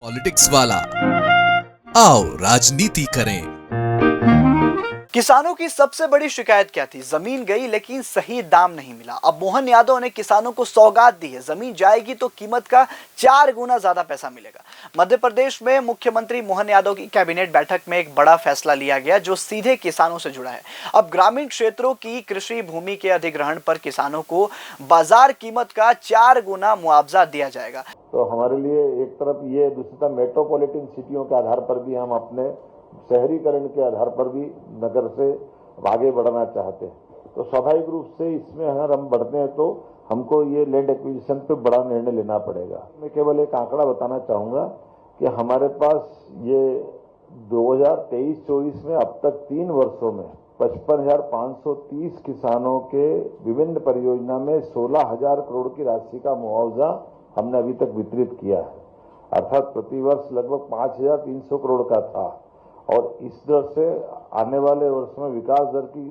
Politics वाला, आओ राजनीति करें। किसानों की सबसे बड़ी शिकायत क्या थी? जमीन गई लेकिन सही दाम नहीं मिला। अब मोहन यादव ने किसानों को सौगात दी है, जमीन जाएगी तो कीमत का 4 गुना ज्यादा पैसा मिलेगा। मध्य प्रदेश में मुख्यमंत्री मोहन यादव की कैबिनेट बैठक में एक बड़ा फैसला लिया गया जो सीधे किसानों से जुड़ा है। अब ग्रामीण क्षेत्रों की कृषि भूमि के अधिग्रहण पर किसानों को बाजार कीमत का 4 गुना मुआवजा दिया जाएगा। तो हमारे लिए एक तरफ ये, दूसरी तरफ मेट्रोपॉलिटन सिटियों के आधार पर भी हम अपने शहरीकरण के आधार पर भी नगर से आगे बढ़ना चाहते हैं। तो स्वाभाविक रूप से इसमें अगर हम बढ़ते हैं तो हमको ये लैंड एक्विजिशन पे बड़ा निर्णय लेना पड़ेगा। मैं केवल एक आंकड़ा बताना चाहूंगा कि हमारे पास ये 2023-24 में अब तक 3 वर्षों में 55,530 किसानों के विभिन्न परियोजना में 16,000 करोड़ की राशि का मुआवजा हमने अभी तक वितरित किया है। अर्थात प्रतिवर्ष लगभग 5,300 करोड़ का था और इस दर से आने वाले वर्ष में विकास दर की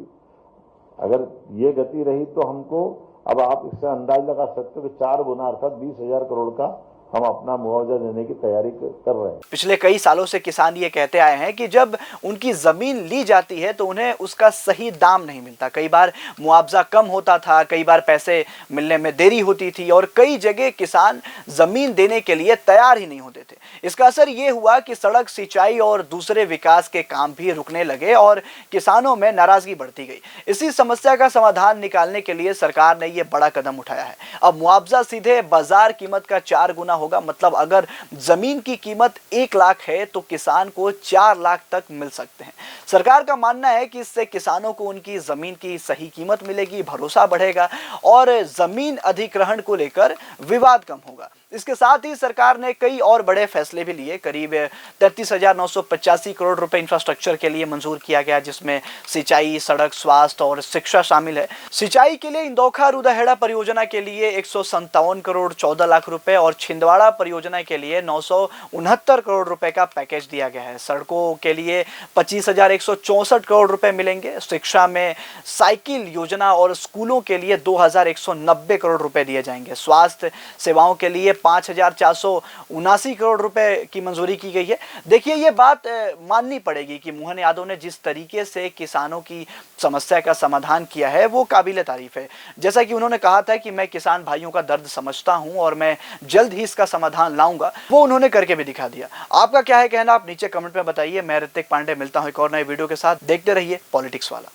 अगर ये गति रही तो हमको, अब आप इससे अंदाज लगा सकते हो कि 4 गुना अर्थात 20,000 करोड़ का हम अपना मुआवजा देने की तैयारी कर रहे हैं। पिछले कई सालों से किसान ये कहते आए हैं कि जब उनकी जमीन ली जाती है तो उन्हें उसका सही दाम नहीं मिलता। कई बार मुआवजा कम होता था, कई बार पैसे मिलने में देरी होती थी और कई जगह किसान जमीन देने के लिए तैयार ही नहीं होते थे। इसका असर ये हुआ कि सड़क, सिंचाई और दूसरे विकास के काम भी रुकने लगे और किसानों में नाराजगी बढ़ती गई। इसी समस्या का समाधान निकालने के लिए सरकार ने यह बड़ा कदम उठाया है। अब मुआवजा सीधे बाजार कीमत का 4 गुना होगा। मतलब अगर जमीन की कीमत 1 लाख है तो किसान को 4 लाख तक मिल सकते हैं। सरकार का मानना है कि इससे किसानों को उनकी जमीन की सही कीमत मिलेगी, भरोसा बढ़ेगा और जमीन अधिग्रहण को लेकर विवाद कम होगा। इसके साथ ही सरकार ने कई और बड़े फैसले भी लिए। करीब 33,985 करोड़ रुपए इंफ्रास्ट्रक्चर के लिए मंजूर किया गया, जिसमें सिंचाई, सड़क, स्वास्थ्य और शिक्षा शामिल है। सिंचाई के लिए इंदौखा रूदाहेड़ा परियोजना के लिए 157 करोड़ 14 लाख रुपए और छिंदवाड़ा परियोजना के लिए 969 करोड़ रुपए का पैकेज दिया गया है। सड़कों के लिए 25,164 करोड़ रुपए मिलेंगे। शिक्षा में साइकिल योजना और स्कूलों के लिए 2,190 करोड़ रुपए दिए जाएंगे। स्वास्थ्य सेवाओं के लिए 5,479 करोड़ रुपए की मंजूरी की गई है। देखिए, ये बात माननी पड़ेगी कि मोहन यादव ने जिस तरीके से किसानों की समस्या का समाधान किया है वो काबिले तारीफ है। जैसा कि उन्होंने कहा था कि मैं किसान भाइयों का दर्द समझता हूं और मैं जल्द ही इसका समाधान लाऊंगा, वो उन्होंने करके भी दिखा दिया। आपका क्या है कहना, आप नीचे कमेंट में बताइए। मैं ऋतिक पांडे मिलता हूं एक और नए वीडियो के साथ। देखते रहिए पॉलिटिक्स वाला।